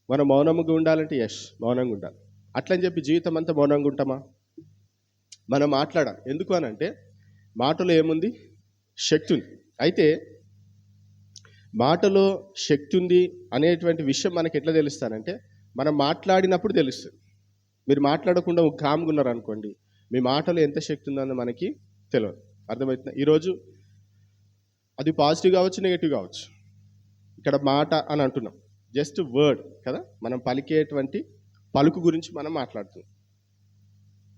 మనం మౌనంగా ఉండాలంటే మౌనంగా ఉండాలి. అట్లని చెప్పి జీవితం అంతా మౌనంగా ఉంటామా? మనం మాట్లాడాలి. ఎందుకు అనంటే మాటలో ఏముంది? శక్తి ఉంది. అయితే మాటలో శక్తి ఉంది అనేటువంటి విషయం మనకి ఎట్లా తెలుస్తానంటే మనం మాట్లాడినప్పుడు తెలుస్తుంది. మీరు మాట్లాడకుండా కామ్గా ఉన్నారనుకోండి, మీ మాటలో ఎంత శక్తి ఉందని మనకి తెలియదు. అర్థమవుతుందా? ఈరోజు అది పాజిటివ్ కావచ్చు, నెగిటివ్ కావచ్చు. ఇక్కడ మాట అని అంటున్నాం, జస్ట్ వర్డ్ కదా, మనం పలికేటువంటి పలుకు గురించి మనం మాట్లాడుతున్నాం.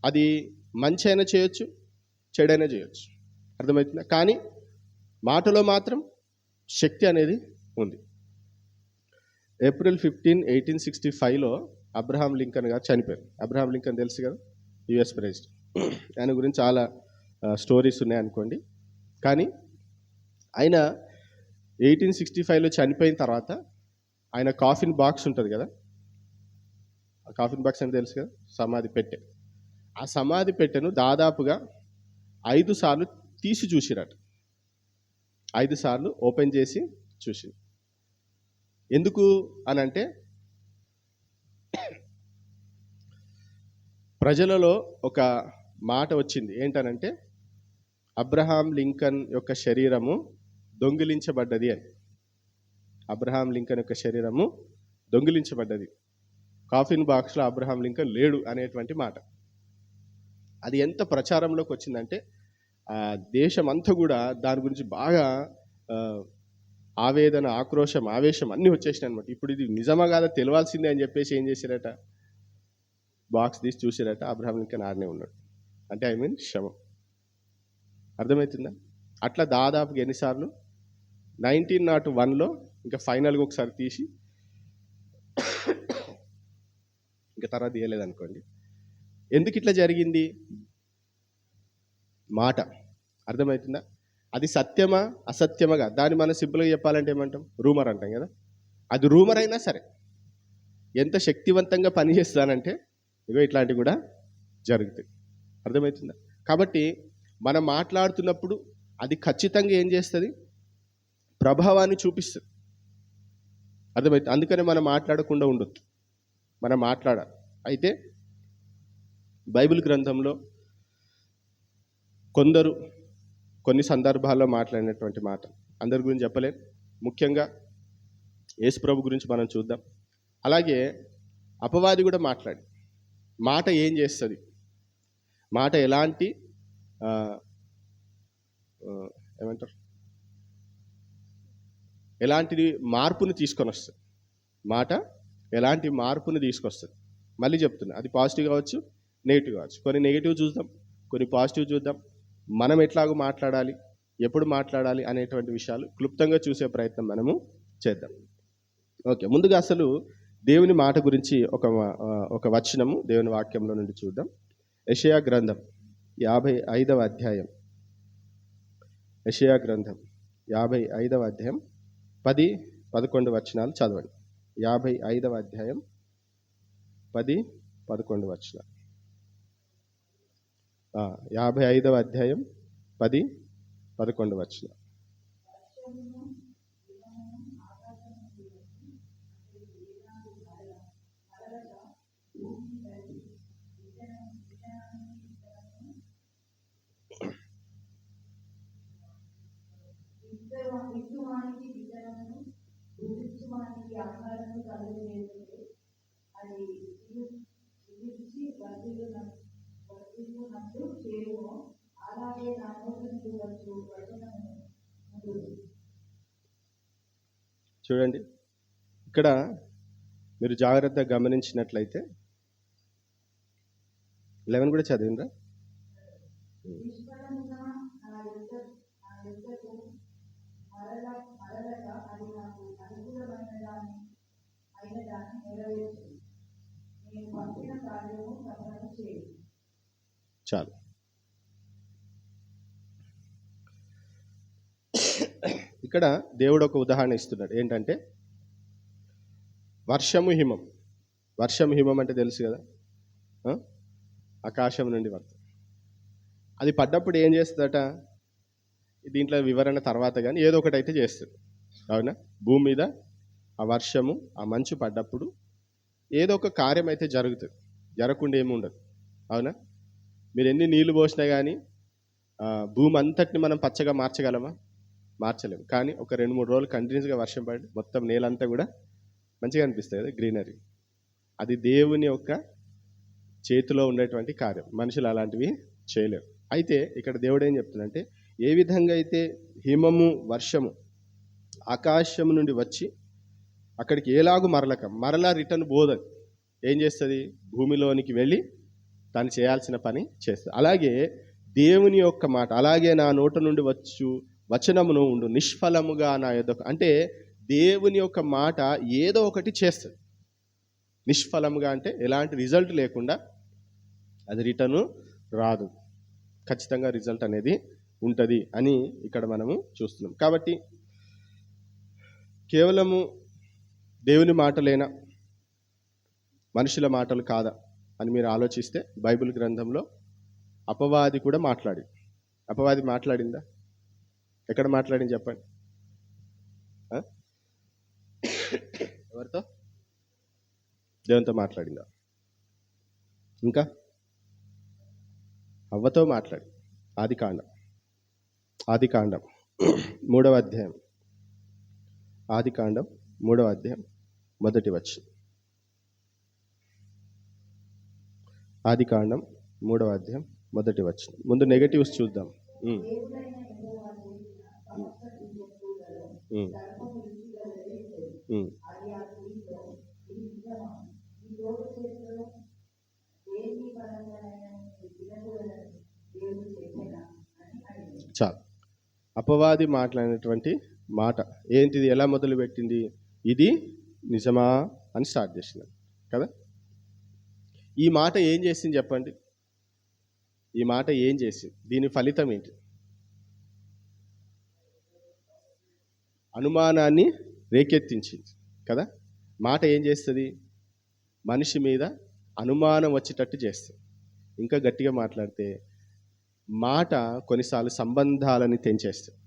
అది మంచి అయినా చేయొచ్చు, చెడైనా చేయొచ్చు. అర్థమవుతుందా? కానీ మాటలో మాత్రం శక్తి అనేది ఉంది. ఏప్రిల్ 15, 1865లో అబ్రహాం లింకన్ గారు చనిపోయారు. అబ్రహాం లింకన్ తెలుసు కదా, యుఎస్ ప్రెసిడెంట్. ఆయన గురించి చాలా స్టోరీస్ ఉన్నాయనుకోండి. కానీ ఆయన 1865లో చనిపోయిన తర్వాత ఆయన కాఫిన్ బాక్స్ ఉంటుంది కదా, ఆ కాఫిన్ బాక్స్ అని తెలుసు కదా, సమాధి పెట్టె. ఆ సమాధి పెట్టెను దాదాపుగా 5 సార్లు తీసి చూసిరట. 5 సార్లు ఓపెన్ చేసి చూసి. ఎందుకు అనంటే ప్రజలలో ఒక మాట వచ్చింది. ఏంటనంటే అబ్రహాం లింకన్ యొక్క శరీరము దొంగిలించబడ్డది అని. అబ్రహాం లింకన్ యొక్క శరీరము దొంగిలించబడ్డది, కాఫిన్ బాక్స్లో అబ్రహాం లింకన్ లేడు అనేటువంటి మాట. అది ఎంత ప్రచారంలోకి వచ్చిందంటే దేశం అంతా కూడా దాని గురించి బాగా ఆవేదన, ఆక్రోశం, ఆవేశం అన్నీ వచ్చేసినాయి అనమాట. ఇప్పుడు ఇది నిజమా కాదా తెలియాల్సిందే అని చెప్పేసి ఏం చేశారట, బాక్స్ తీసి చూసారట, అబ్రహాం లింకన్ ఆడనే ఉన్నాడు. అంటే శవం. అర్థమవుతుందా? అట్లా దాదాపుగా ఎన్నిసార్లు? 1901లో ఇంకా ఫైనల్గా ఒకసారి తీసి ఇంకా తర్వాత తీయలేదనుకోండి. ఎందుకు ఇట్లా జరిగింది? మాట. అర్థమవుతుందా? అది సత్యమా అసత్యమగా దాన్ని మనం సింపుల్గా చెప్పాలంటే ఏమంటాం? రూమర్ అంటాం కదా. అది రూమర్ అయినా సరే ఎంత శక్తివంతంగా పనిచేస్తానంటే ఇగో ఇట్లాంటివి కూడా జరుగుతాయి. అర్థమవుతుందా? కాబట్టి మనం మాట్లాడుతున్నప్పుడు అది ఖచ్చితంగా ఏం చేస్తుంది? ప్రభావాన్ని చూపిస్తుంది. అర్థమవుతుంది. అందుకనే మనం మాట్లాడకుండా ఉండొద్దు, మనం మాట్లాడాలి. అయితే బైబిల్ గ్రంథంలో కొందరు కొన్ని సందర్భాల్లో మాట్లాడినటువంటి మాట అందరి గురించి చెప్పలేను. ముఖ్యంగా యేసుప్రభు గురించి మనం చూద్దాం. అలాగే అపవాది కూడా మాట్లాడి మాట ఏం చేస్తుంది, మాట ఎలాంటి ఏమంటారు, ఎలాంటిది మార్పుని తీసుకొని వస్తుంది. మాట ఎలాంటి మార్పుని తీసుకొస్తుంది. మళ్ళీ చెప్తున్నా, అది పాజిటివ్ కావచ్చు, నెగిటివ్ కావచ్చు. కొన్ని నెగిటివ్ చూద్దాం, కొన్ని పాజిటివ్ చూద్దాం. మనం ఎట్లాగో మాట్లాడాలి, ఎప్పుడు మాట్లాడాలి అనేటువంటి విషయాలు క్లుప్తంగా చూసే ప్రయత్నం మనము చేద్దాం. ఓకే, ముందుగా అసలు దేవుని మాట గురించి ఒక వచనము దేవుని వాక్యంలో నుండి చూద్దాం. యెషయా గ్రంథం 55వ అధ్యాయం. యెషయా గ్రంథం 55వ అధ్యాయం 10-11 వచనాలు చదవండి. 55వ అధ్యాయం 10-11 వచనాలు. 55వ అధ్యాయం 10-11 వచనాలు. చూడండి, ఇక్కడ మీరు జాగ్రత్తగా గమనించినట్లయితే 11 కూడా చదివిందా? చాలు. ఇక్కడ దేవుడు ఒక ఉదాహరణ ఇస్తున్నాడు. ఏంటంటే వర్షము హిమం. వర్షం హిమం అంటే తెలుసు కదా, ఆకాశం నుండి పడుతుంది. అది పడ్డప్పుడు ఏం చేస్తుందట? దీంట్లో వివరణ తర్వాత కానీ ఏదో ఒకటి అయితే చేస్తుంది. అవునా? భూమి మీద ఆ వర్షము, ఆ మంచు పడ్డప్పుడు ఏదో ఒక కార్యం అయితే జరుగుతుంది, జరగకుండా ఏమి ఉండదు. అవునా? మీరు ఎన్ని నీళ్లు పోసినా కానీ భూమి అంతటిని మనం పచ్చగా మార్చగలమా? మార్చలేము. కానీ ఒక 2-3 రోజులు కంటిన్యూస్గా వర్షం పడి మొత్తం నేలంతా కూడా మంచిగా అనిపిస్తుంది కదా, గ్రీనరీ. అది దేవుని యొక్క చేతిలో ఉండేటువంటి కార్యం. మనుషులు అలాంటివి చేయలేరు. అయితే ఇక్కడ దేవుడు ఏం చెప్తున్నాడంటే, ఏ విధంగా అయితే హిమము వర్షము ఆకాశం నుండి వచ్చి అక్కడికి ఏలాగు మరలా రిటర్న్ పోదని ఏం చేస్తుంది? భూమిలోనికి వెళ్ళి తను చేయాల్సిన పని చేస్తుంది. అలాగే దేవుని యొక్క మాట, అలాగే నా నోట నుండి వచనమును ఉండు నిష్ఫలముగా నా యొద్దకు, అంటే దేవుని యొక్క మాట ఏదో ఒకటి చేస్తుంది. నిష్ఫలముగా అంటే ఎలాంటి రిజల్ట్ లేకుండా అది రిటర్ను రాదు, ఖచ్చితంగా రిజల్ట్ అనేది ఉంటుంది అని ఇక్కడ మనము చూస్తున్నాం. కాబట్టి కేవలము దేవుని మాటలేనా, మనుషుల మాటలు కాదా అని మీరు ఆలోచిస్తే, బైబిల్ గ్రంథంలో అపవాది కూడా అపవాది మాట్లాడిందా? ఎక్కడ మాట్లాడింది చెప్పండి? ఎవరితో? దేవునితో మాట్లాడిందా? ఇంకా అవ్వతో మాట్లాడి. ఆదికాండం 3వ అధ్యాయం, ఆదికాండం 3వ అధ్యాయం మొదటి వచనం. ఆదికాండం 3వ అధ్యాయం మొదటి వచనం. ముందు నెగటివ్స్ చూద్దాం. చాలు. అపవాది మాట్లాడినటువంటి మాట ఏంటిది? ఎలా మొదలుపెట్టింది? ఇది నిజమా అని స్టార్ట్ చేసినాడు కదా. ఈ మాట ఏం చేసింది చెప్పండి? ఈ మాట ఏం చేసింది? దీని ఫలితం ఏంటి? అనుమానాన్ని రేకెత్తించింది కదా. మాట ఏం చేస్తుంది? మనిషి మీద అనుమానం వచ్చేటట్టు చేస్తుంది. ఇంకా గట్టిగా మాట్లాడితే మాట కొన్నిసార్లు సంబంధాలని తెంచేస్తుంది.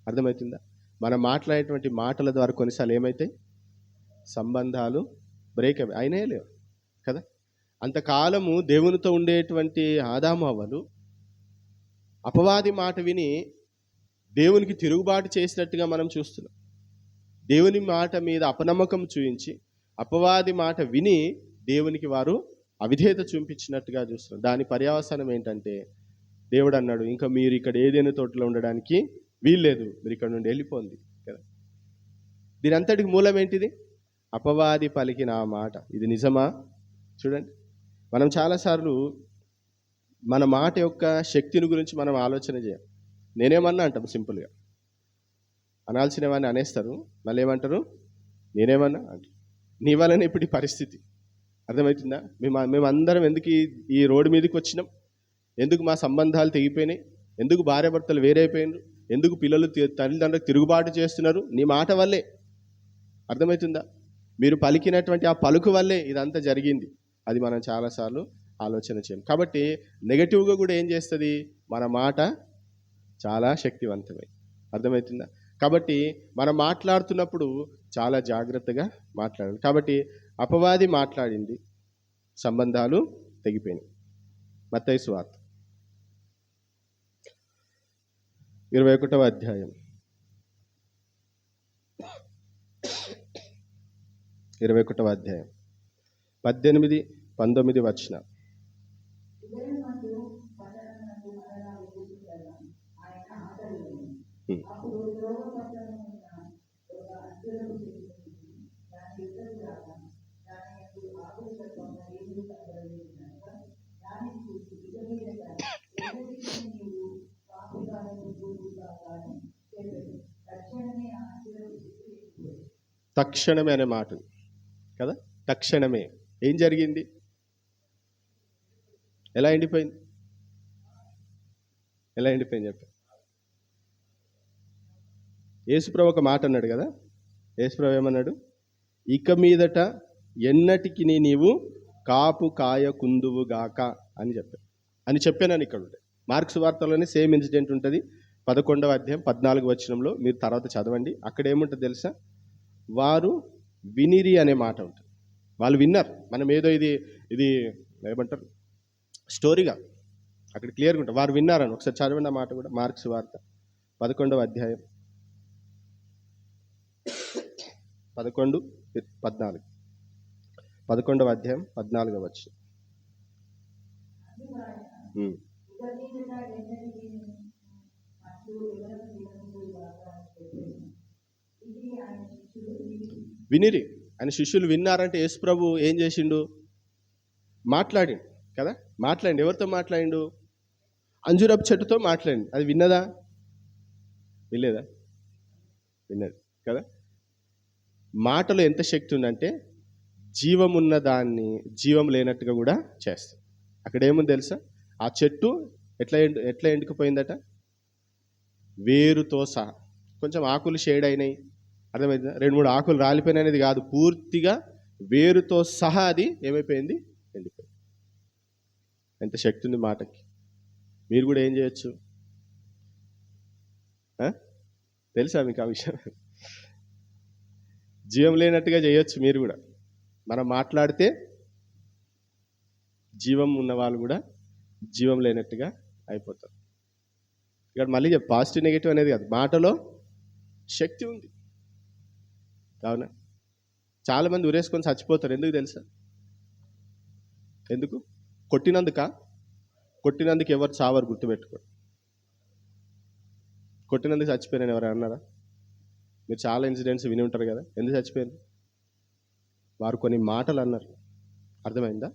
అర్థమవుతుందా? మనం మాట్లాడేటువంటి మాటల ద్వారా కొన్నిసార్లు ఏమవుతాయి? సంబంధాలు బ్రేక్ అయినా లేవు కదా. అంతకాలము దేవునితో ఉండేటువంటి ఆదాము అవ్వలు అపవాది మాట విని దేవునికి తిరుగుబాటు చేసినట్టుగా మనం చూస్తున్నాం. దేవుని మాట మీద అపనమ్మకం చూపించి అపవాది మాట విని దేవునికి వారు అవిధేయత చూపించినట్టుగా చూస్తున్నాం. దాని పర్యవసానం ఏంటంటే, దేవుడు అన్నాడు, ఇంకా మీరు ఇక్కడ ఏదైనా తోటలో ఉండడానికి వీల్లేదు, మీరు ఇక్కడ నుండి వెళ్ళిపోండి కదా. దీని అంతటికి మూలం ఏంటిది? అపవాది పలికిన ఆ మాట. ఇది నిజమా? చూడండి, మనం చాలాసార్లు మన మాట యొక్క శక్తిని గురించి మనం ఆలోచన చేయం. నేనేమన్నా అంటాం, సింపుల్గా అనాల్సిన వాడిని అనేస్తారు, మళ్ళీ ఏమంటారు? నేనేమన్నా అంటారు. నీ వల్లనే ఇప్పుడు ఈ పరిస్థితి. అర్థమవుతుందా? మేమందరం ఎందుకు ఈ రోడ్డు మీదకి వచ్చినాం? ఎందుకు మా సంబంధాలు తెగిపోయినాయి? ఎందుకు భార్యాభర్తలు వేరైపోయినారు? ఎందుకు పిల్లలు తల్లిదండ్రులకు తిరుగుబాటు చేస్తున్నారు? నీ మాట వల్లే. అర్థమవుతుందా? మీరు పలికినటువంటి ఆ పలుకు వల్లే ఇదంతా జరిగింది. అది మనం చాలాసార్లు ఆలోచన చేయం. కాబట్టి నెగటివ్గా కూడా ఏం చేస్తుంది? మన మాట చాలా శక్తివంతమై. అర్థమవుతుందా? కాబట్టి మనం మాట్లాడుతున్నప్పుడు చాలా జాగ్రత్తగా మాట్లాడాలి. కాబట్టి అపవాది మాట్లాడింది, సంబంధాలు తెగిపోయినాయి. మత్తయి సువార్త 21వ అధ్యాయం 21వ అధ్యాయం 18-19 వచనాలు. తక్షణమే అనే మాట కదా. తక్షణమే ఏం జరిగింది? ఎలా ఎండిపోయింది? చెప్పి యేసుప్రభు ఒక మాట అన్నాడు కదా. యేసుప్రభు ఏమన్నాడు? ఇక మీదట ఎన్నటికి నీవు కాపు కాయకుందువుగాక అని చెప్పానని ఇక్కడ ఉండే. మార్క్స్ వార్తలోనే సేమ్ ఇన్సిడెంట్ ఉంటుంది. 11వ అధ్యాయం 14వ వచనంలో మీరు తర్వాత చదవండి. అక్కడ ఏముంటుంది తెలుసా? వారు వినిరి అనే మాట ఉంటుంది. వాళ్ళు విన్నారు. మనం ఏదో ఇది ఇది ఏమంటారు స్టోరీగా అక్కడ క్లియర్గా ఉంటుంది. వారు విన్నారని ఒకసారి చదవండి ఆ మాట కూడా. మార్క్స్ వార్త 11వ అధ్యాయం 11-14. 11వ అధ్యాయం 14వ వచనం. వినిరి. ఆయన శిష్యులు విన్నారంటే యేసు ప్రభు ఏం చేసిండు? మాట్లాడిండు కదా. మాట్లాడిండు. ఎవరితో మాట్లాడిండు? అంజూరపు చెట్టుతో మాట్లాడిండు. అది విన్నదా? వినలేదా? విన్నది కదా. మాటలో ఎంత శక్తి ఉందంటే జీవం ఉన్న దాన్ని జీవం లేనట్టుగా కూడా చేస్తుంది. అక్కడ ఏముంది తెలుసా? ఆ చెట్టు ఎట్లా ఎండుకుపోయిందట? వేరుతో సహా. కొంచెం ఆకులు షేడ్ అయినాయి, అర్థమైందా? 2-3 ఆకులు రాలిపోయినాయి అనేది కాదు, పూర్తిగా వేరుతో సహా అది ఏమైపోయింది? ఎండిపోయింది. ఎంత శక్తి ఉంది మాటకి. మీరు కూడా ఏం చేయొచ్చు తెలుసా మీకు ఆ విషయం? జీవం లేనట్టుగా చేయొచ్చు మీరు కూడా. మనం మాట్లాడితే జీవం ఉన్న వాళ్ళు కూడా జీవం లేనట్టుగా అయిపోతారు. ఇక్కడ మళ్ళీ పాజిటివ్ నెగిటివ్ అనేది కాదు, మాటలో శక్తి ఉంది. కావున చాలామంది ఉరేసుకొని చచ్చిపోతారు. ఎందుకు తెలుసా? ఎందుకు? కొట్టినందుకు ఎవరు చావరు, గుర్తుపెట్టుకోండి. కొట్టినందుకు చచ్చిపోయినని ఎవరు అన్నారా? మీరు చాలా ఇన్సిడెంట్స్ విని ఉంటారు కదా. ఎందుకు చచ్చిపోయారు? వారు కొన్ని మాటలు అన్నారు, అర్థమైందా?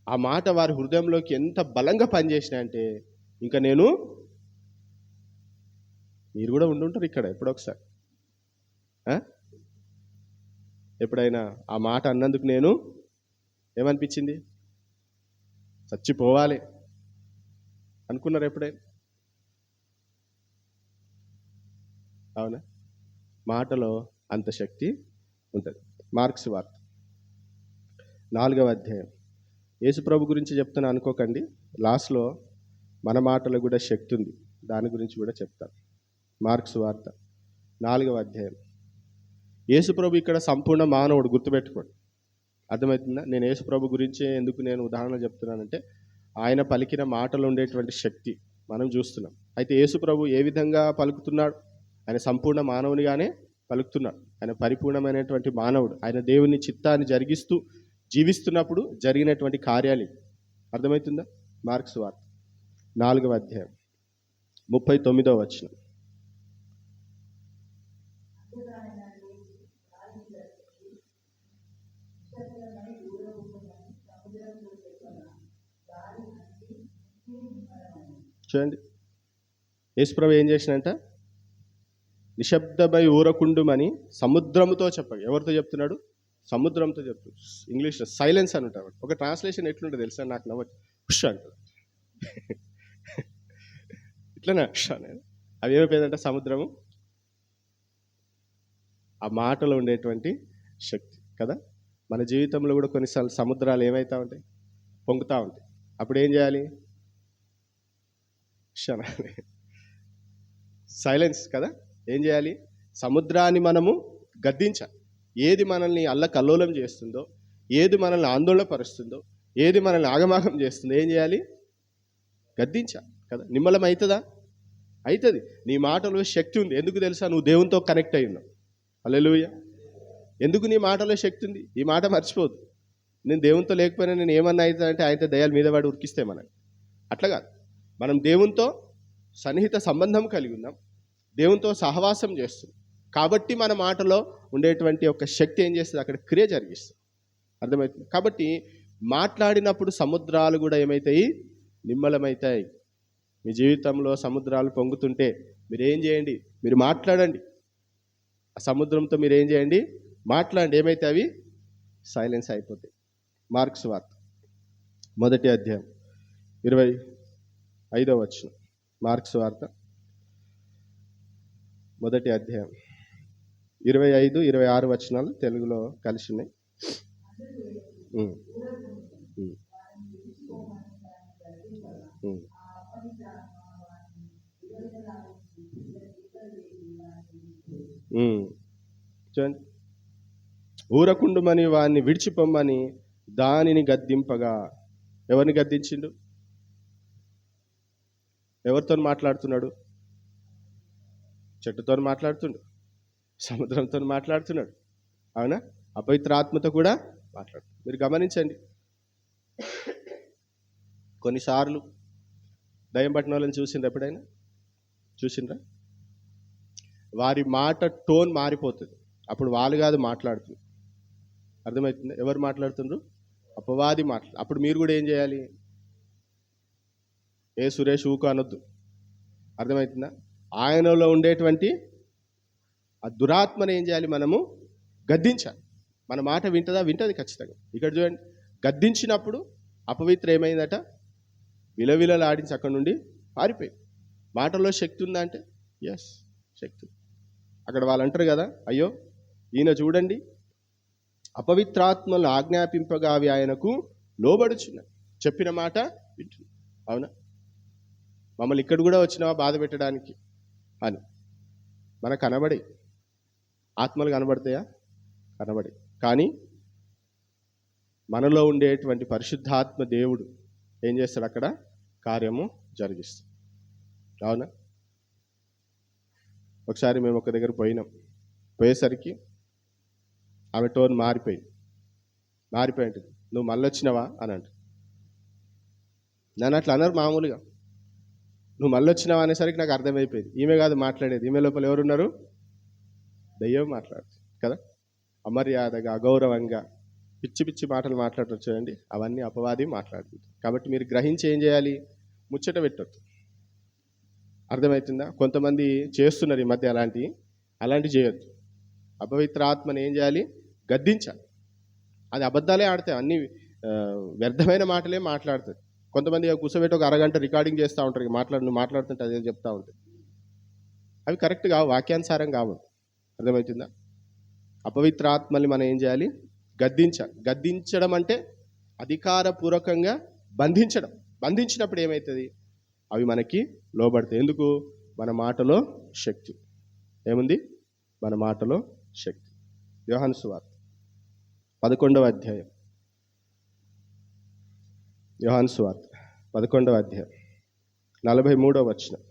ఆ మాట వారి హృదయంలోకి ఎంత బలంగా పనిచేసినాయంటే ఇంకా మీరు కూడా ఉండుంటారు ఇక్కడ ఎప్పుడొకసారి. ఎప్పుడైనా ఆ మాట అన్నందుకు నేను ఏమనిపించింది? చచ్చిపోవాలి అనుకున్నారు ఎప్పుడైనా? అవునా? మాటలో అంత శక్తి ఉంటుంది. మార్క్స్ వార్త 4వ అధ్యాయం. యేసుప్రభు గురించి చెప్తున్నా అనుకోకండి, లాస్ట్లో మన మాటలో కూడా శక్తి ఉంది, దాని గురించి కూడా చెప్తాను. మార్క్స్ వార్త 4వ అధ్యాయం. యేసుప్రభు ఇక్కడ సంపూర్ణ మానవుడు, గుర్తుపెట్టుకోండి. అర్థమవుతుందా? నేను యేసుప్రభు గురించి ఎందుకు నేను ఉదాహరణ చెప్తున్నానంటే ఆయన పలికిన మాటలు ఉండేటువంటి శక్తి మనం చూస్తున్నాం. అయితే యేసుప్రభు ఏ విధంగా పలుకుతున్నాడు? ఆయన సంపూర్ణ మానవునిగానే పలుకుతున్నాడు. ఆయన పరిపూర్ణమైనటువంటి మానవుడు. ఆయన దేవుని చిత్తాన్ని జరిగిస్తూ జీవిస్తున్నప్పుడు జరిగినటువంటి కార్యాలు. అర్థమవుతుందా? మార్క్స్ వార్త 4వ అధ్యాయం 39వ వచనం. చూడండి, యేసుప్రభు ఏం చేసినంట? నిశ్శబ్దమై ఊరకుండుమని సముద్రముతో చెప్పగా. ఎవరితో చెప్తున్నాడు? సముద్రంతో చెప్తున్నాడు. ఇంగ్లీష్లో సైలెన్స్ అని ఉంటాడు. ఒక ట్రాన్స్లేషన్ ఎట్లుంటుంది తెలుసా? నాకు నవ్వచ్చు. హుష్ అంటాడు. ఇట్లనే హుష్ అనేది. అవి ఏమైపోయిందంటే సముద్రము, ఆ మాటలో ఉండేటువంటి శక్తి కదా. మన జీవితంలో కూడా కొన్నిసార్లు సముద్రాలు ఏమవుతా ఉంటాయి? పొంగుతూ ఉంటాయి. అప్పుడు ఏం చేయాలి? సైలెన్స్ కదా. ఏం చేయాలి? సముద్రాన్ని మనము గద్దించాలి. ఏది మనల్ని అల్లకల్లోలం చేస్తుందో, ఏది మనల్ని ఆందోళన పరుస్తుందో, ఏది మనల్ని ఆగమాగం చేస్తుందో ఏం చేయాలి? గద్దించాలి కదా. నిమ్మలం అవుతుందా? అవుతుంది. నీ మాటలో శక్తి ఉంది. ఎందుకు తెలుసా? నువ్వు దేవునితో కనెక్ట్ అయి ఉన్నావు. హల్లెలూయా. ఎందుకు నీ మాటలో శక్తి ఉంది? ఈ మాట మర్చిపోదు. నేను దేవునితో లేకపోయినా నేను ఏమన్నా అవుతుందంటే ఆయనతో దయాలు మీద వాడు ఉరికిస్తే మనకి అట్లా కాదు. మనం దేవునితో సన్నిహిత సంబంధం కలిగి ఉన్నాం, దేవునితో సహవాసం చేస్తున్నాం కాబట్టి మన మాటలో ఉండేటువంటి ఒక శక్తి ఏం చేస్తుంది? అక్కడ క్రియ జరిగిస్తుంది. అర్థమవుతుంది? కాబట్టి మాట్లాడినప్పుడు సముద్రాలు కూడా ఏమవుతాయి? నిమ్మలమవుతాయి. మీ జీవితంలో సముద్రాలు పొంగుతుంటే మీరు ఏం చేయండి? మీరు మాట్లాడండి. ఆ సముద్రంతో మీరు ఏం చేయండి? మాట్లాడండి. ఏమైతే అవి సైలెన్స్ అయిపోతాయి. మార్క్స్ వార్త 1వ అధ్యాయం 25వ వచనం. మార్క్స్ వార్త 1వ అధ్యాయం 25-26 వచనాలు తెలుగులో కలిసి ఉన్నాయి. చూడండి, ఊరకుండుమని వారిని విడిచిపోమ్మని దానిని గద్దింపగా. ఎవరిని గద్దించిండు? ఎవరితో మాట్లాడుతున్నాడు? చెట్టుతో మాట్లాడుతుండు, సముద్రంతో మాట్లాడుతున్నాడు, అవునా? అపవిత్ర ఆత్మతో కూడా మాట్లాడు. మీరు గమనించండి, కొన్నిసార్లు దయ్యం పట్టిన వాళ్ళని చూసిండ్రా? ఎప్పుడైనా చూసిండ్రా? వారి మాట టోన్ మారిపోతుంది. అప్పుడు వాళ్ళు కాదు మాట్లాడుతుంది. అర్థమవుతుంది? ఎవరు మాట్లాడుతుండ్రు? అపవాది మాట్లాడు. అప్పుడు మీరు కూడా ఏం చేయాలి? ఏ సురేష్ ఊకు అనొద్దు. అర్థమవుతుందా? ఆయనలో ఉండేటువంటి ఆ దురాత్మను ఏం చేయాలి? మనము గద్దించాలి. మన మాట వింటదా? వింటది ఖచ్చితంగా. ఇక్కడ చూడండి, గద్దించినప్పుడు అపవిత్ర ఏమైందట? విలవిలలాడించి అక్కడి నుండి పారిపోయింది. మాటల్లో శక్తి ఉందా అంటే ఎస్, శక్తి. అక్కడ వాళ్ళు అంటారు కదా, అయ్యో ఈయన చూడండి అపవిత్రాత్మలను ఆజ్ఞాపింపగా అవి ఆయనకు లోబడుచున్నాయి, చెప్పిన మాట వింటున్నాయి. అవునా? మమ్మల్ని ఇక్కడ కూడా వచ్చినావా బాధ పెట్టడానికి అని మనకు కనబడే ఆత్మలు కనబడతాయా? కనబడే. కానీ మనలో ఉండేటువంటి పరిశుద్ధాత్మ దేవుడు ఏం చేస్తాడు? అక్కడ కార్యము జరిగిస్తాడు. అవునా? ఒకసారి మేము ఒక దగ్గర పోయేసరికి ఆమె టోన్ మారిపోయింది. నువ్వు మళ్ళీ వచ్చినావా అని అంట. నన్ను అట్లా అన్నారు మామూలుగా. నువ్వు మళ్ళీ వచ్చినావా అనేసరికి నాకు అర్థమైపోయింది, ఈమె కాదు మాట్లాడేది, ఈమె లోపల ఎవరున్నారు? దయ్యం మాట్లాడుతుంది కదా. అమర్యాదగా, అగౌరవంగా, పిచ్చి పిచ్చి మాటలు మాట్లాడటం చూడండి, అవన్నీ అపవాది మాట్లాడుతుంది. కాబట్టి మీరు గ్రహించి ఏం చేయాలి? ముచ్చట పెట్టొద్దు. అర్థమవుతుందా? కొంతమంది చేస్తున్నారు ఈ మధ్య అలాంటివి చేయొద్దు. అపవిత్ర ఆత్మని ఏం చేయాలి? గద్దించాలి. అది అబద్ధాలే ఆడతాయి, అన్ని వ్యర్థమైన మాటలే మాట్లాడుతుంది. కొంతమంది కూర్చోబెట్టి ఒక అరగంట రికార్డింగ్ చేస్తూ ఉంటారు, నువ్వు మాట్లాడుతుంటే అదే చెప్తూ ఉంటుంది. అవి కరెక్ట్ కావు, వాక్యానుసారం కావు. అర్థమవుతుందా? అపవిత్ర ఆత్మల్ని మనం ఏం చేయాలి? గద్దించాలి. గద్దించడం అంటే అధికారపూర్వకంగా బంధించడం. బంధించినప్పుడు ఏమవుతుంది? అవి మనకి లోబడతాయి. ఎందుకు? మన మాటలో శక్తి ఏముంది? మన మాటలో శక్తి. యోహాను సువార్త 11వ అధ్యాయం. యోహాను సువార్త 11వ అధ్యాయం 43వ వచనం.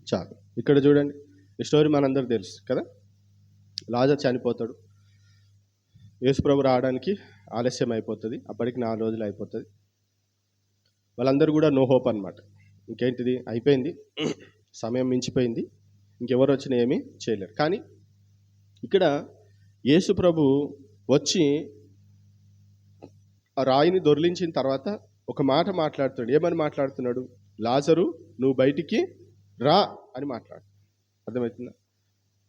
చాలు. ఇక్కడ చూడండి, ఈ స్టోరీ మనందరూ తెలుసు కదా. లాజరు చనిపోతాడు, యేసుప్రభు రావడానికి ఆలస్యం అయిపోతుంది, అప్పటికి 4 రోజులు అయిపోతుంది. వాళ్ళందరూ కూడా నో హోప్ అనమాట. ఇంకేంటిది, అయిపోయింది, సమయం మించిపోయింది, ఇంకెవరు వచ్చినా ఏమీ చేయలేరు. కానీ ఇక్కడ యేసుప్రభు వచ్చి ఆ రాయిని దొర్లించిన తర్వాత ఒక మాట మాట్లాడుతున్నాడు. ఏమని మాట్లాడుతున్నాడు? లాజరు నువ్వు బయటికి రా అని మాట్లాడు. అర్థమవుతుందా?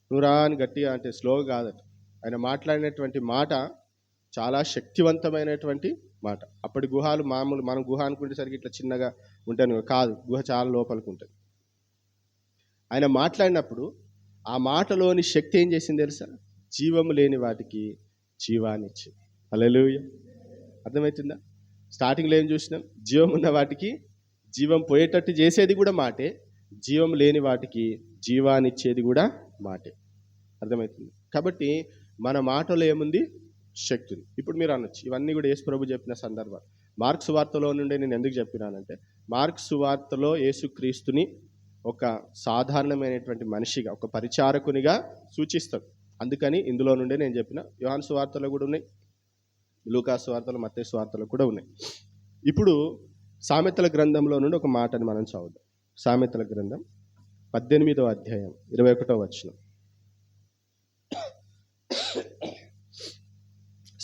నువ్వు రా అని గట్టిగా అంటే స్లోగా కాదట. ఆయన మాట్లాడినటువంటి మాట చాలా శక్తివంతమైనటువంటి మాట. అప్పటి గుహాలు మామూలు, మనం గుహ అనుకునేసరికి ఇట్లా చిన్నగా ఉంటాను కాదు, గుహ చాలా లోపలికి ఉంటుంది. ఆయన మాట్లాడినప్పుడు ఆ మాటలోని శక్తి ఏం చేసింది తెలుసా? జీవము లేని వాటికి జీవాన్ని ఇచ్చింది. హల్లెలూయా. అర్థమవుతుందా? స్టార్టింగ్లో ఏం చూసినాం? జీవం ఉన్న వాటికి జీవం పోయేటట్టు చేసేది కూడా మాటే, జీవం లేని వాటికి జీవాన్ని ఇచ్చేది కూడా మాటే. అర్థమవుతుంది? కాబట్టి మన మాటలో ఏముంది? శక్తి ఉంది. ఇప్పుడు మీరు అనొచ్చు, ఇవన్నీ కూడా యేసుప్రభు చెప్పిన సందర్భాలు. మార్కు సువార్తలో నుండి నేను ఎందుకు చెప్పినానంటే, మార్కు సువార్తలో యేసుక్రీస్తుని ఒక సాధారణమైనటువంటి మనిషిగా, ఒక పరిచారకునిగా సూచిస్తాడు. అందుకని ఇందులో నుండే నేను చెప్పిన. యోహాను సువార్తలో కూడా ఉన్నాయి, లూకా సువార్తలో, మత్తయి సువార్తలో కూడా ఉన్నాయి. ఇప్పుడు సామెతల గ్రంథంలో నుండి ఒక మాటని మనం చదువుదాం. సామెతల గ్రంథం 18వ అధ్యాయం 21వ వచనం.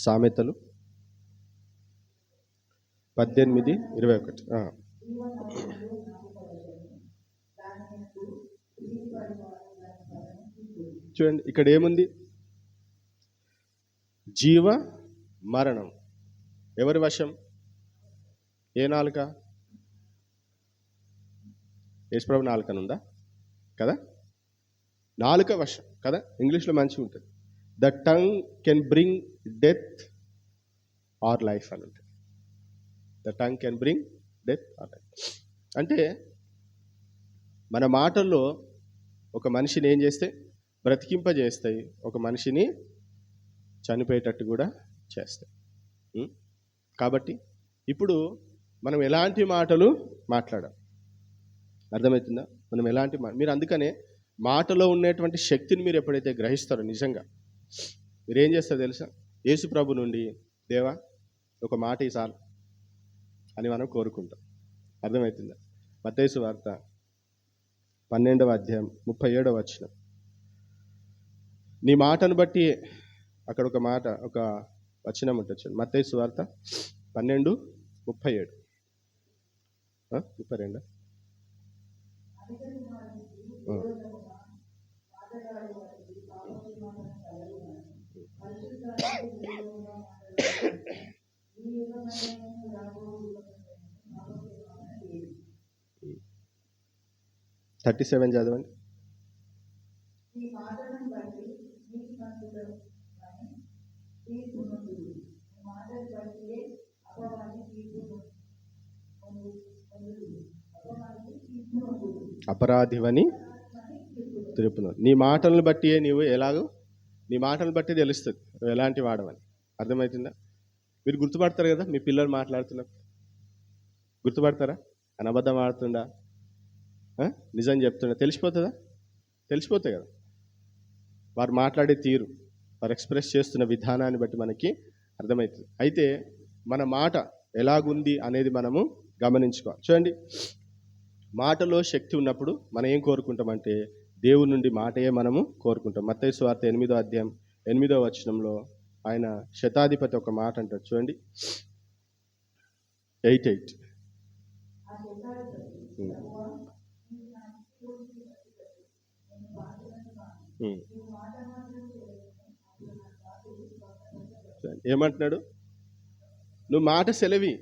సామెతలు 18:21. చూడండి, ఇక్కడ ఏముంది? జీవ మరణం ఎవరి వశం? ఏ నాలుక? యేసుప్రభు నాలుక అని ఉందా కదా? నాలుక వశం కదా, ఇంగ్లీష్లో మంచిగా ఉంటుంది. The tongue can bring death or life అని ఉంటుంది. The tongue can bring death or life అంటే మన మాటల్లో ఒక మనిషిని ఏం చేస్తే బ్రతికింపజేస్తాయి, ఒక మనిషిని చనిపోయేటట్టు కూడా చేస్తాయి. కాబట్టి ఇప్పుడు మనం ఎలాంటి మాటలు మాట్లాడాలి, అర్థమవుతుందా? మనం ఎలాంటి మీరు అందుకనే మాటలో ఉండేటువంటి శక్తిని మీరు ఎప్పుడైతే గ్రహిస్తారో నిజంగా మీరు ఏం చేస్తారో తెలుసా? యేసు ప్రభు నుండి దేవా ఒక మాట చాలు అని మనం కోరుకుంటాం. అర్థమవుతుందా? మత్తయి సువార్త 12వ అధ్యాయం 37వ వచనం. నీ మాటను బట్టి అక్కడ ఒక మాట, ఒక వచనం ఉంటుంది. మత్తయి సువార్త 12:37 32. $37 చదవండి. అపరాధివని తెలుపును. నీ మాటలను బట్టి నీవు ఎలాగో, నీ మాటలను బట్టి తెలుస్తుంది నువ్వు ఎలాంటి వాడవని. అర్థమవుతుందా? మీరు గుర్తుపడతారు కదా, మీ పిల్లలు మాట్లాడుతున్నప్పుడు గుర్తుపడతారా? అని అబద్ధం ఆడుతుండా, నిజం చెప్తుండా తెలిసిపోతుందా? తెలిసిపోతాయి కదా. వారు మాట్లాడే తీరు, వారు ఎక్స్ప్రెస్ చేస్తున్న విధానాన్ని బట్టి మనకి అర్థమవుతుంది. అయితే మన మాట ఎలాగుంది అనేది మనము గమనించుకోవాలి. చూడండి, మాటలో శక్తి ఉన్నప్పుడు మనం ఏం కోరుకుంటామంటే దేవుని నుండి మాటయే మనము కోరుకుంటాం. మత్తయి సువార్త 8వ అధ్యాయం 8వ వచనంలో ఆయన శతాధిపతి ఒక మాట అంటాడు. చూడండి 8:8. ఏమంటున్నాడు? నువ్వు మాట సెలవి,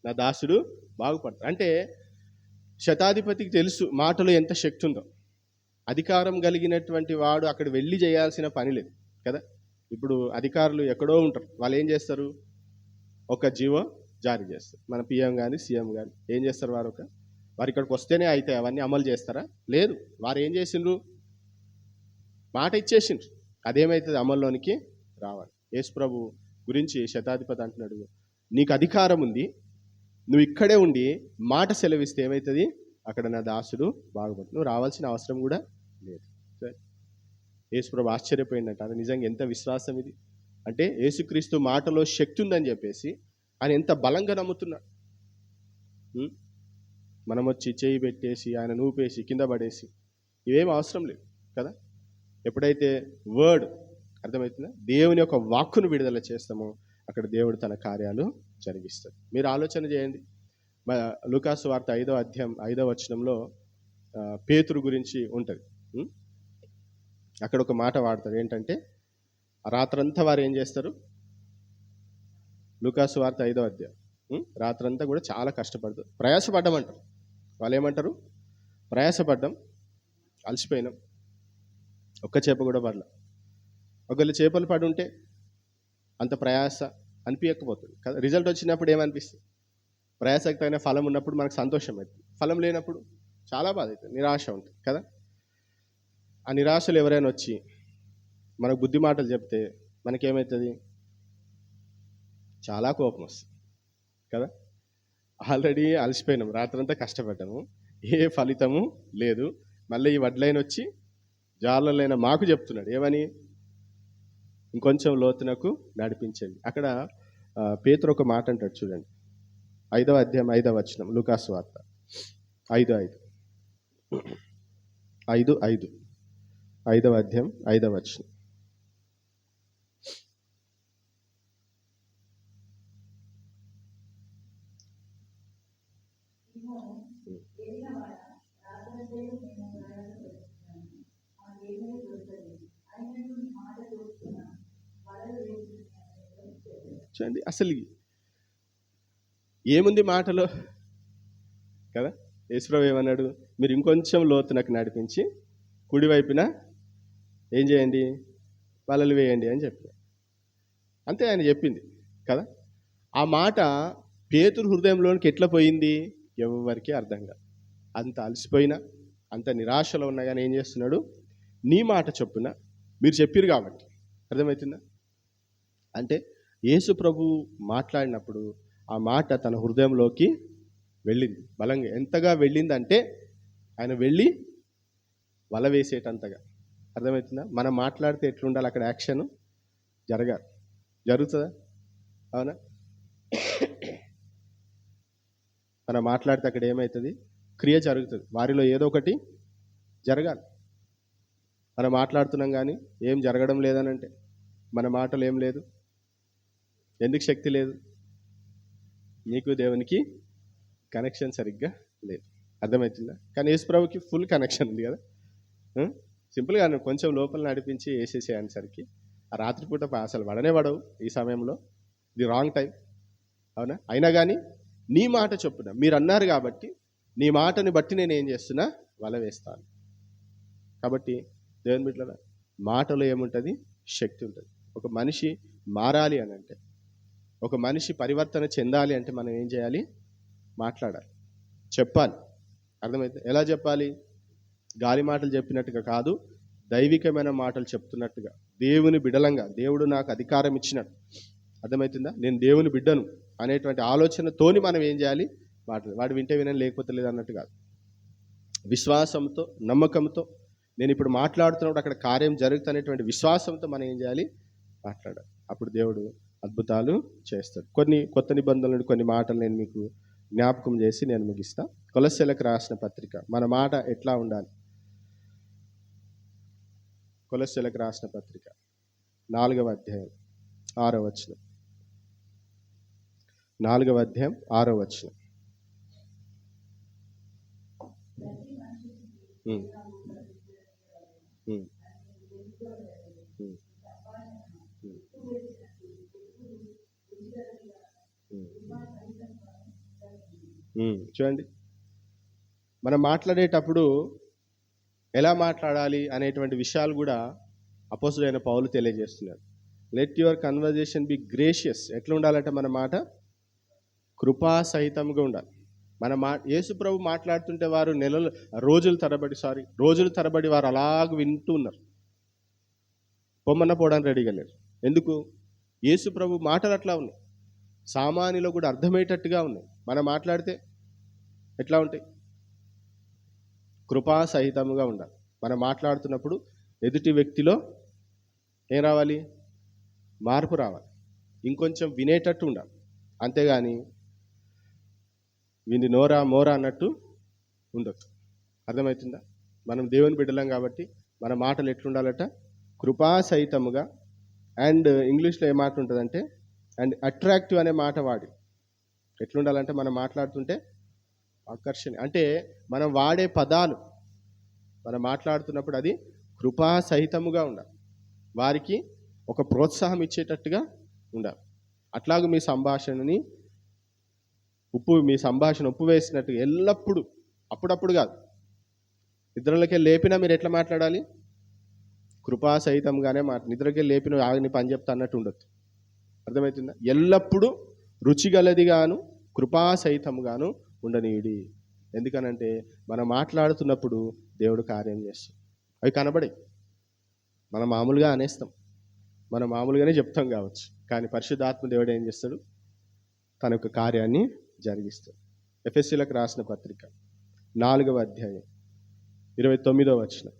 నా దాసుడు బాగుపడతాడు. అంటే శతాధిపతికి తెలుసు మాటలో ఎంత శక్తి ఉందో. అధికారం కలిగినటువంటి వాడు అక్కడ వెళ్ళి చేయాల్సిన పని లేదు కదా. ఇప్పుడు అధికారులు ఎక్కడో ఉంటారు, వాళ్ళు ఏం చేస్తారు? ఒక జీవో జారీ చేస్తారు. మన పిఎం కానీ సీఎం కానీ ఏం చేస్తారు? వారు ఇక్కడికి వస్తేనే అయితే అవన్నీ అమలు చేస్తారా? లేదు. వారు ఏం చేసిండ్రు? మాట ఇచ్చేసిండ్రు. అదేమవుతుంది? అమల్లోనికి రావాలి. యేసు ప్రభు గురించి శతాధిపతి అంటున్నాడు, నీకు అధికారం ఉంది, నువ్వు ఇక్కడే ఉండి మాట సెలవిస్తే ఏమవుతుంది? అక్కడ నా దాసుడు బాగుపడుతుంది, నువ్వు రావాల్సిన అవసరం కూడా లేదు. యేసు ప్రభు ఆశ్చర్యపోయిందంట. అది నిజంగా ఎంత విశ్వాసం ఇది! అంటే యేసుక్రీస్తు మాటలో శక్తి ఉందని చెప్పేసి ఆయన ఎంత బలంగా నమ్ముతున్నాడు. మనం వచ్చి చేయి పెట్టేసి ఆయన నూపేసి కింద పడేసి ఇవేం అవసరం లేదు కదా. ఎప్పుడైతే వర్డ్, అర్థమవుతుందా, దేవుని యొక్క వాక్కును విడుదల చేస్తామో అక్కడ దేవుడు తన కార్యాలు జరిగిస్తాడు. మీరు ఆలోచన చేయండి. లూకాసు వార్త 5వ అధ్యాయం 5వ వచనంలో పేతురు గురించి ఉంటుంది. అక్కడ ఒక మాట వాడతారు. ఏంటంటే రాత్రంతా వారు ఏం చేస్తారు? లూకాసు వార్త 5వ అధ్యాయం రాత్రంతా కూడా చాలా కష్టపడతారు, ప్రయాసపడ్డామంటారు. వాళ్ళు ఏమంటారు? ప్రయాసపడ్డాం, అలసిపోయినాం, ఒక్క చేప కూడా పడల. ఒకవేళ చేపలు పడి ఉంటే అంత ప్రయాస అనిపించకపోతుంది కదా. రిజల్ట్ వచ్చినప్పుడు ఏమనిపిస్తుంది? ప్రయాసకు తగిన ఫలం ఉన్నప్పుడు మనకు సంతోషం అవుతుంది, ఫలం లేనప్పుడు చాలా బాధ అవుతుంది, నిరాశ ఉంటుంది కదా. ఆ నిరాశలు ఎవరైనా వచ్చి మనకు బుద్ధి మాటలు చెప్తే మనకేమవుతుంది? చాలా కోపం వస్తుంది కదా. ఆల్రెడీ అలసిపోయినాం, రాత్రంతా కష్టపడ్డాము, ఏ ఫలితము లేదు, మళ్ళీ ఈ వడ్లైన వచ్చి జాలలైన మాకు చెప్తున్నాడు ఏమని? ఇంకొంచెం లోతునకు నడిపించండి. అక్కడ పేతురు ఒక మాట అంటాడు చూడండి, 5వ అధ్యాయం 5వ వచనం, లూకాసు వార్త 5:5 5వ అధ్యాయం 5వ వచనం. చూడండి, అసలు ఏముంది మాటలో కదా? యేసుప్రభు ఏమన్నాడు? మీరు ఇంకొంచెం లోతునకు నడిపించి కుడివైపున ఏం చేయండి, వలలు వేయండి అని చెప్పారు. అంతే ఆయన చెప్పింది కదా. ఆ మాట పేతురు హృదయంలోనికి ఎట్లా పోయింది ఎవరికి అర్థం కాదు. అంత అలసిపోయినా, అంత నిరాశలో ఉన్నా కానీ ఏం చేస్తున్నాడు? నీ మాట చొప్పున మీరు చెప్పారు కాబట్టి. అర్థమవుతుందా? అంటే యేసు ప్రభు మాట్లాడినప్పుడు ఆ మాట తన హృదయంలోకి వెళ్ళింది బలంగా. ఎంతగా వెళ్ళిందంటే ఆయన వెళ్ళి వల వేసేటంతగా. అర్థమవుతుందా? మనం మాట్లాడితే ఎట్లుండాలి, అక్కడ యాక్షన్ జరగాలి. జరుగుతుందా? అవునా? మనం మాట్లాడితే అక్కడ ఏమవుతుంది? క్రియ జరుగుతుంది. వారిలో ఏదో ఒకటి జరగాలి. మనం మాట్లాడుతున్నాం కానీ ఏం జరగడం లేదనంటే మన మాటలు ఏం లేదు. ఎందుకు శక్తి లేదు? నీకు దేవునికి కనెక్షన్ సరిగ్గా లేదు. అర్థమవుతుందా? కానీ యేసుప్రభుకి ఫుల్ కనెక్షన్ ఉంది కదా. సింపుల్గా కొంచెం లోపల నడిపించి వేసేసేసరికి ఆ రాత్రిపూట అసలు పడనే పడవు ఈ సమయంలో. ఇది రాంగ్ టైం. అవునా? అయినా కానీ నీ మాట చొప్పున మీరు అన్నారు కాబట్టి నీ మాటని బట్టి నేను ఏం చేస్తున్నా? వల వేస్తాను. కాబట్టి దేవుని బిడ్డలారా, మాటలో ఏముంటుంది? శక్తి ఉంటుంది. ఒక మనిషి మారాలి అని అంటే, ఒక మనిషి పరివర్తన చెందాలి అంటే మనం ఏం చేయాలి? మాట్లాడాలి, చెప్పాలి. అర్థమైతే? ఎలా చెప్పాలి? గాలి మాటలు చెప్పినట్టుగా కాదు, దైవికమైన మాటలు చెప్తున్నట్టుగా, దేవుని బిడలంగా, దేవుడు నాకు అధికారం ఇచ్చినట్టు. అర్థమవుతుందా? నేను దేవుని బిడ్డను అనేటువంటి ఆలోచనతోని మనం ఏం చేయాలి? మాట్లాడాలి. వాడు వింటే వినని లేకపోతే లేదు అన్నట్టు కాదు. విశ్వాసంతో, నమ్మకంతో నేను ఇప్పుడు మాట్లాడుతున్నప్పుడు అక్కడ కార్యం జరుగుతున్నటువంటి విశ్వాసంతో మనం ఏం చేయాలి? మాట్లాడాలి. అప్పుడు దేవుడు అద్భుతాలు చేస్తాడు. కొన్ని కొత్త నిబంధనలు కొన్ని మాటలు నేను మీకు జ్ఞాపకం చేసి నేను ముగిస్తా. కొలస్సీలకు రాసిన పత్రిక, మన మాట ఎట్లా ఉండాలి? కొలస్సీలకు రాసిన పత్రిక 4వ అధ్యాయం 6వ వచనం. 4వ అధ్యాయం 6వ వచనం. చూడండి, మనం మాట్లాడేటప్పుడు ఎలా మాట్లాడాలి అనేటువంటి విషయాలు కూడా అపోస్తలుడైన పౌలు తెలియజేస్తున్నాడు. Let your conversation B gracious. ఎట్లా ఉండాలంటే మన మాట కృపా సహితంగా ఉండాలి. మన యేసు ప్రభు మాట్లాడుతుంటే వారు రోజుల తరబడి వారు అలాగ వింటూ ఉన్నారు. పొమ్మన్న పోవడానికి రెడీగా లేరు. ఎందుకు? యేసు ప్రభు మాటలు అట్లా ఉన్నాయి. సామాన్యులో కూడా అర్థమయ్యేటట్టుగా ఉన్నాయి. మనం మాట్లాడితే ఎట్లా ఉంటాయి? కృపా సహితముగా ఉండాలి. మనం మాట్లాడుతున్నప్పుడు ఎదుటి వ్యక్తిలో ఏం రావాలి? మార్పు రావాలి. ఇంకొంచెం వినేటట్టు ఉండాలి. అంతేగాని విని నోరా మోరా అన్నట్టు ఉండొచ్చు. అర్థమవుతుందా? మనం దేవుని బిడ్డలం కాబట్టి మన మాటలు ఎట్లుండాలట? కృపా సహితముగా. అండ్ ఇంగ్లీష్లో ఏ మాట ఉంటుందంటే అండ్ అట్రాక్టివ్ అనే మాట వాడి. ఎట్లుండాలంటే మనం మాట్లాడుతుంటే ఆకర్షణ, అంటే మనం వాడే పదాలు మనం మాట్లాడుతున్నప్పుడు అది కృపా సహితముగా ఉండాలి. వారికి ఒక ప్రోత్సాహం ఇచ్చేటట్టుగా ఉండాలి. అట్లాగే మీ సంభాషణ ఉప్పు వేసినట్టుగా ఎల్లప్పుడూ, అప్పుడప్పుడు కాదు, నిద్రలకే లేపినా మీరు ఎట్లా మాట్లాడాలి? కృపా సహితంగానే నిద్రకే లేపిన ఆగని పని చెప్తా అన్నట్టు ఉండొద్దు. అర్థమవుతుందా? ఎల్లప్పుడూ రుచిగలదిగాను కృపా సహితంగాను ఉండనీయుడి. ఎందుకనంటే మనం మాట్లాడుతున్నప్పుడు దేవుడు కార్యం చేస్తాం. అవి కనబడే మనం మామూలుగా అనేస్తాం, మనం మామూలుగానే చెప్తాం కావచ్చు. కానీ పరిశుద్ధాత్మ దేవుడు ఏం చేస్తాడు? తన యొక్క కార్యాన్ని జరిగిస్తాడు. ఎఫెసీలకు రాసిన పత్రిక 4వ అధ్యాయం 29వ వచనం.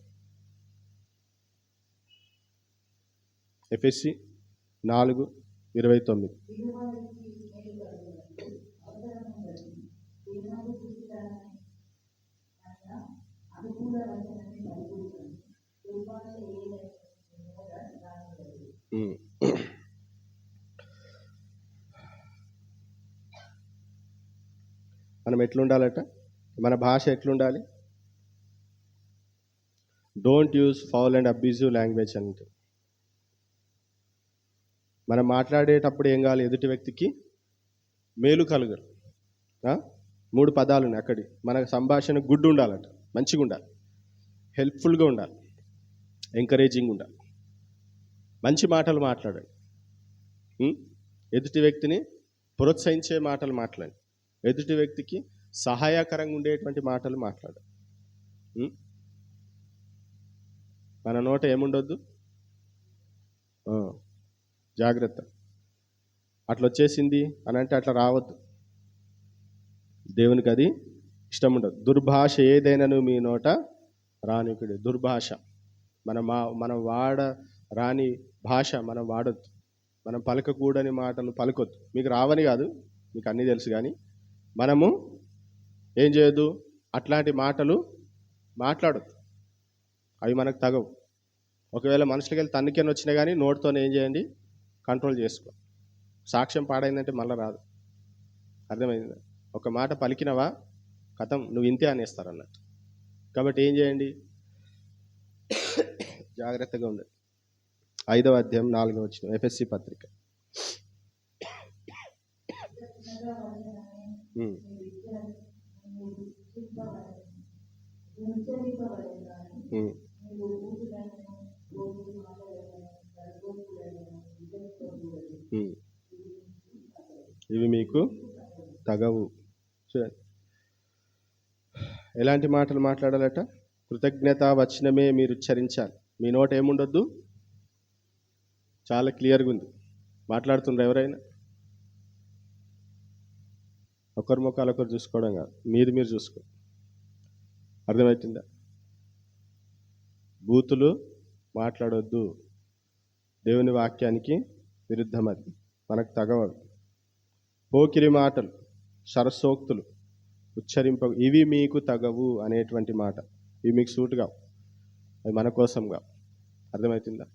ఎఫెసీ 4:29. మనం ఎట్లుండాలట? మన భాష ఎట్లుండాలి? Don't use foul and abusive language అంటే. మనం మాట్లాడేటప్పుడు ఏం కావాలి? ఎదుటి వ్యక్తికి మేలు కలుగరు. ఆ? 3 పదాలు ఉన్నాయి అక్కడి. మన సంభాషణ గుడ్ ఉండాలట, మంచిగా ఉండాలి, హెల్ప్ఫుల్గా ఉండాలి, ఎంకరేజింగ్ ఉండాలి, మంచి మాటలు మాట్లాడండి. ఎదుటి వ్యక్తిని ప్రోత్సహించే మాటలు మాట్లాడండి, ఎదుటి వ్యక్తికి సహాయకరంగా ఉండేటువంటి మాటలు మాట్లాడండి. మన నోట ఏముండొద్దు, జాగ్రత్త. అట్లా వచ్చేసింది అని అంటే అట్లా రావద్దు. దేవునికి అది ఇష్టం ఉండదు. దుర్భాష ఏదైనాను మీ నోట రానికుడి. దుర్భాష మనం రాని భాష మనం వాడొద్దు. మనం పలకకూడని మాటలు పలకొద్దు. మీకు రావని కాదు, మీకు అన్నీ తెలుసు, కానీ మనము ఏం చేయొద్దు, అట్లాంటి మాటలు మాట్లాడొద్దు. అవి మనకు తగవు. ఒకవేళ మనుషులకి వెళ్ళి తన్నికని వచ్చినా కానీ నోటితో ఏం చేయండి, కంట్రోల్ చేసుకో. సాక్ష్యం పాడైందంటే మళ్ళీ రాదు. అర్థమైంది? ఒక మాట పలికినవా కథం, నువ్వు ఇంతే అనేస్తారు అన్నట్టు. కాబట్టి ఏం చేయండి, జాగ్రత్తగా ఉండండి. 5వ అధ్యాయం 4వ వచనం, ఎఫెసీ పత్రిక. ఇవి మీకు తగవు. చూడండి ఎలాంటి మాటలు మాట్లాడాలట. కృతజ్ఞత వచనమే మీరు ఉచ్చరించాలి. మీ నోట ఏముండొద్దు, చాలా క్లియర్గా ఉంది. మాట్లాడుతుండ్రు ఎవరైనా, ఒకరి ముఖాలు ఒకరు చూసుకోవడం కాదు, మీరు చూసుకో. అర్థమవుతుందా? బూతులు మాట్లాడొద్దు. దేవుని వాక్యానికి విరుద్ధం, అది మనకు తగవదు. పోకిరి మాటలు, సరసోక్తులు ఉచ్చరింప, ఇవి మీకు తగవు అనేటువంటి మాట. ఇవి మీకు సూట్ కావు, అవి మన కోసం కావు. అర్థమవుతుందా?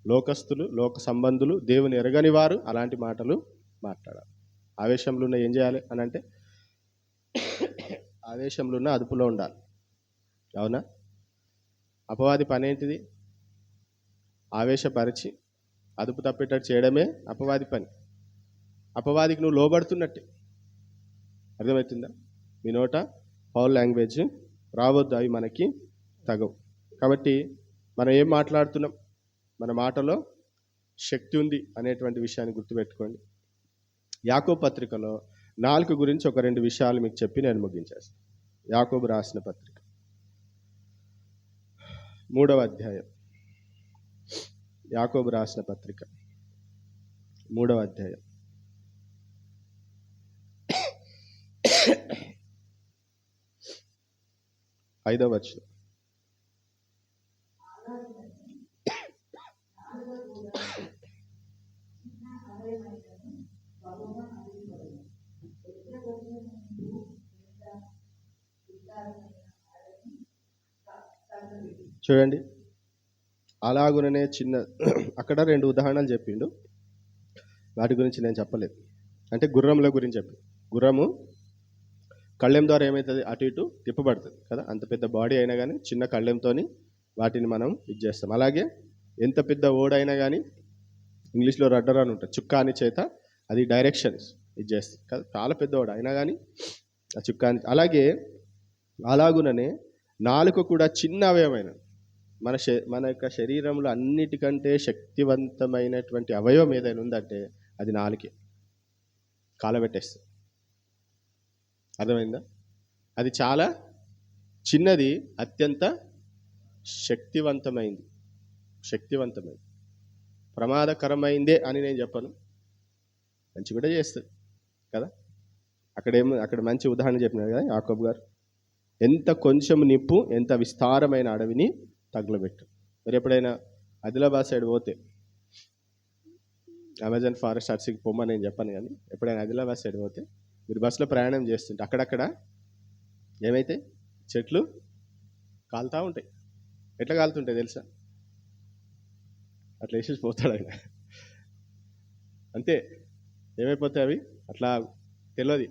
లోకస్తులు, లోక సంబంధులు, దేవుని ఎరగని వారు అలాంటి మాటలు మాట్లాడాలి. ఆవేశంలో ఉన్న ఏం చేయాలి అని అంటే, ఆవేశంలో ఉన్న అదుపులో ఉండాలి. అవునా? అపవాది పని ఏంటిది? ఆవేశపరిచి అదుపు తప్పేటట్టు చేయడమే అపవాది పని. అపవాదికి నువ్వు లోబడుతున్నట్టే. అర్థమవుతుందా? మీ నోట ఫౌల్ లాంగ్వేజ్ రావద్దు, అవి మనకి తగవు. కాబట్టి మనం ఏం మాట్లాడుతున్నాం, మన మాటలో శక్తి ఉంది అనేటువంటి విషయాన్ని గుర్తుపెట్టుకోండి. యాకోబు పత్రికలో 4 గురించి ఒక 2 విషయాలు మీకు చెప్పి నేను ముగించేస్తాను. యాకోబు రాసిన పత్రిక 3వ అధ్యాయం. యాకోబు రాసిన పత్రిక 3వ అధ్యాయం 5వ వచనం. చూడండి, అలాగుననే చిన్న అక్కడ 2 ఉదాహరణలు చెప్పిండు. వాటి గురించి నేను చెప్పలేదు. అంటే గుర్రంల గురించి చెప్పి, గుర్రము కళ్ళెం ద్వారా ఏమవుతుంది, అటు ఇటు తిప్పబడుతుంది కదా. అంత పెద్ద బాడీ అయినా కానీ చిన్న కళ్ళెంతో వాటిని మనం ఇది చేస్తాం. అలాగే ఎంత పెద్ద ఓడైనా కానీ ఇంగ్లీష్లో రడ్డర్ అని ఉంటుంది, చుక్కాని చేత అది డైరెక్షన్స్ ఇది చేస్తుంది కదా. చాలా పెద్ద ఓడ అయినా కానీ ఆ చుక్కాని. అలాగుననే నాలుక కూడా చిన్న అవయవమైన, మన యొక్క శరీరంలో అన్నిటికంటే శక్తివంతమైనటువంటి అవయవం ఏదైనా ఉందంటే అది నాలుకే. కాలబెట్టేస్తుంది. అర్థమైందా? అది చాలా చిన్నది, అత్యంత శక్తివంతమైంది. ప్రమాదకరమైందే అని నేను చెప్పను, మంచి కూడా చేస్తుంది కదా. అక్కడ మంచి ఉదాహరణ చెప్పినారు కదా యాకోబు గారు. ఎంత కొంచెం నిప్పు ఎంత విస్తారమైన అడవిని తగులబెట్టు. మరి ఎప్పుడైనా ఆదిలాబాద్ సైడ్ పోతే, అమెజాన్ ఫారెస్ట్ అర్సికి పొమ్మని నేను చెప్పాను, కానీ ఎప్పుడైనా ఆదిలాబాద్ సైడ్ పోతే మీరు బస్సులో ప్రయాణం చేస్తుంటే అక్కడక్కడ ఏమైతే చెట్లు కాలుతూ ఉంటాయి. ఎట్లా కాలుతుంటాయి తెలుసా? అట్లా వేసేసి పోతాడు ఆయన, అంతే. ఏమైపోతాయి అవి? అట్లా తెలియదు.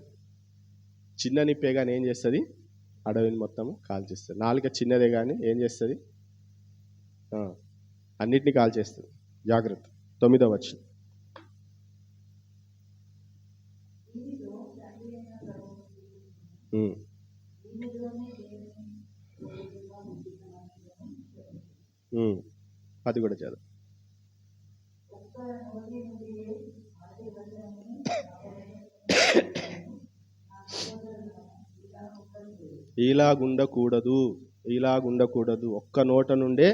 చిన్న నిప్పే కానీ ఏం చేస్తుంది, అడవిని మొత్తం కాల్చేస్తుంది. నాలుక చిన్నదే కానీ ఏం చేస్తుంది, అన్నిటినీ కాల్చేస్తుంది. జాగ్రత్త. 9వ వచనం. అది కూడా చదువు. ఇలాగుండకూడదు. ఒక్క నోట నుండే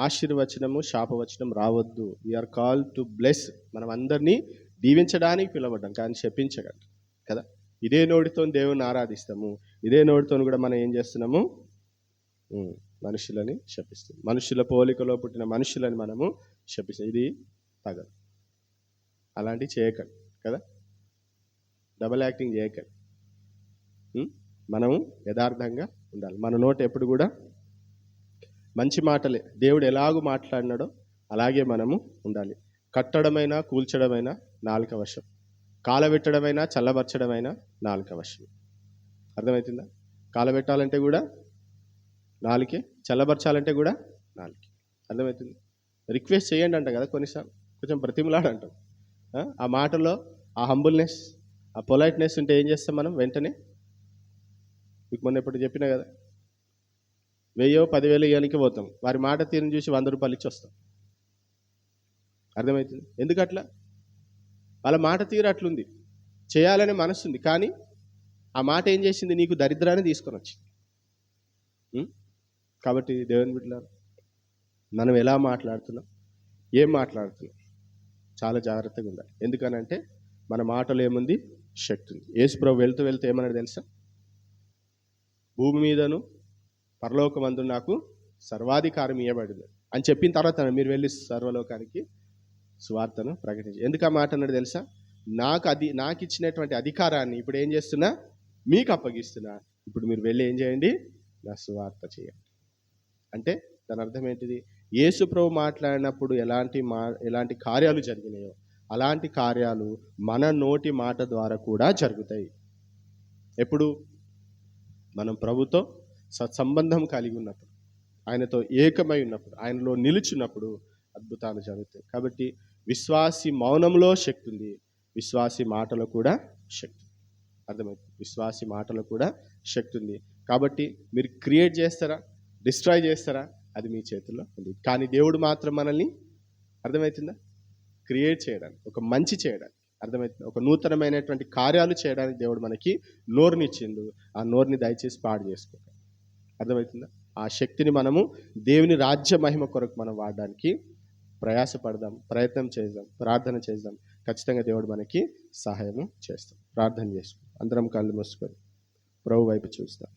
ఆశీర్వచనము శాపవచనం రావద్దు. We are call to bless. మనం అందరినీ దీవించడానికి పిలవడ్డాం, కానీ శపించగలరు కదా. ఇదే నోటితో దేవుని ఆరాధిస్తాము, ఇదే నోటితో కూడా మనం ఏం చేస్తున్నాము? మనుషులని శపిస్తాం. మనుషుల పోలికలో పుట్టిన మనుషులని మనము శపిస్తాం. ఇది తగదు. అలాంటివి చేయకండి కదా, డబల్ యాక్టింగ్ చేయకండి. మనము యథార్థంగా ఉండాలి. మన నోట ఎప్పుడు కూడా మంచి మాటలే. దేవుడు ఎలాగూ మాట్లాడినాడో అలాగే మనము ఉండాలి. కట్టడమైనా కూల్చడమైనా నాలుక వశం, కాలబెట్టడమైనా చల్లబరచడమైనా నాలుక వశం. అర్థమవుతుందా? కాలబెట్టాలంటే కూడా నాలుకే, చల్లబరచాలంటే కూడా నాలుకే. అర్థమవుతుంది? రిక్వెస్ట్ చేయండి అంట కదా కొన్నిసార్లు, కొంచెం బ్రతిమలాడు అంటాం. ఆ మాటలో ఆ హంబుల్నెస్, ఆ పొలైట్నెస్ ఉంటే ఏం చేస్తాం మనం? వెంటనే మీకు మొన్న ఎప్పుడు చెప్పినా కదా, 1000 10,000 ఇవ్వడానికి పోతాం, వారి మాట తీరుని చూసి 100 రూపాయలు ఇచ్చి వస్తాం. అర్థమవుతుంది? ఎందుకట్లా? వాళ్ళ మాట తీరు అట్లుంది, చేయాలనే మనసు ఉంది, కానీ ఆ మాట ఏం చేసింది? నీకు దరిద్రాన్ని తీసుకొని వచ్చింది. కాబట్టి దేవుని బిడ్డలారా, మనం ఎలా మాట్లాడుతున్నాం, ఏం మాట్లాడుతున్నాం, చాలా జాగ్రత్తగా ఉండాలి. ఎందుకనంటే మన మాటలో ఏముంది? శక్తి ఉంది. యేసుప్రభు వెళ్తూ వెళ్తూ ఏమన్నాడు తెలుసా? భూమి మీదను పరలోకమందు నాకు సర్వాధికారం ఇవ్వబడింది అని చెప్పిన తర్వాత మీరు వెళ్ళి సర్వలోకానికి సువార్తను ప్రకటించి. ఎందుకు ఆ మాట అన్నాడు తెలుసా? నాకు ఇచ్చినటువంటి అధికారాన్ని ఇప్పుడు ఏం చేస్తున్నా? మీకు అప్పగిస్తున్నా. ఇప్పుడు మీరు వెళ్ళి ఏం చేయండి? నా సువార్త చేయండి. అంటే దాని అర్థం ఏంటిది? యేసు ప్రభు మాట్లాడినప్పుడు ఎలాంటి కార్యాలు జరిగినాయో అలాంటి కార్యాలు మన నోటి మాట ద్వారా కూడా జరుగుతాయి. ఎప్పుడు? మనం ప్రభుతో సత్సంబంధం కలిగి ఉన్నప్పుడు, ఆయనతో ఏకమై ఉన్నప్పుడు, ఆయనలో నిలిచినప్పుడు అద్భుతాలు జరుగుతాయి. కాబట్టి విశ్వాసి మౌనంలో శక్తి ఉంది, విశ్వాసి మాటలో కూడా శక్తి. అర్థమవుతుంది? విశ్వాసి మాటలో కూడా శక్తి ఉంది. కాబట్టి మీరు క్రియేట్ చేస్తారా, డిస్ట్రాయ్ చేస్తారా, అది మీ చేతుల్లో ఉంది. కానీ దేవుడు మాత్రం మనల్ని, అర్థమవుతుందా, క్రియేట్ చేయడానికి, ఒక మంచి చేయడానికి, అర్థమవుతుంది, ఒక నూతనమైనటువంటి కార్యాలు చేయడానికి దేవుడు మనకి నోరునిచ్చిండు. ఆ నోరుని దయచేసి పాడు చేసుకోండి. అర్థమవుతుందా? ఆ శక్తిని మనము దేవుని రాజ్య మహిమ కొరకు మనం వాడడానికి ప్రయాసపడదాం, ప్రయత్నం చేద్దాం, ప్రార్థన చేద్దాం. ఖచ్చితంగా దేవుడు మనకి సహాయము చేస్తాం. ప్రార్థన చేసుకుందాం. అందరం కళ్ళు మూసుకొని ప్రభు వైపు చూస్తాం.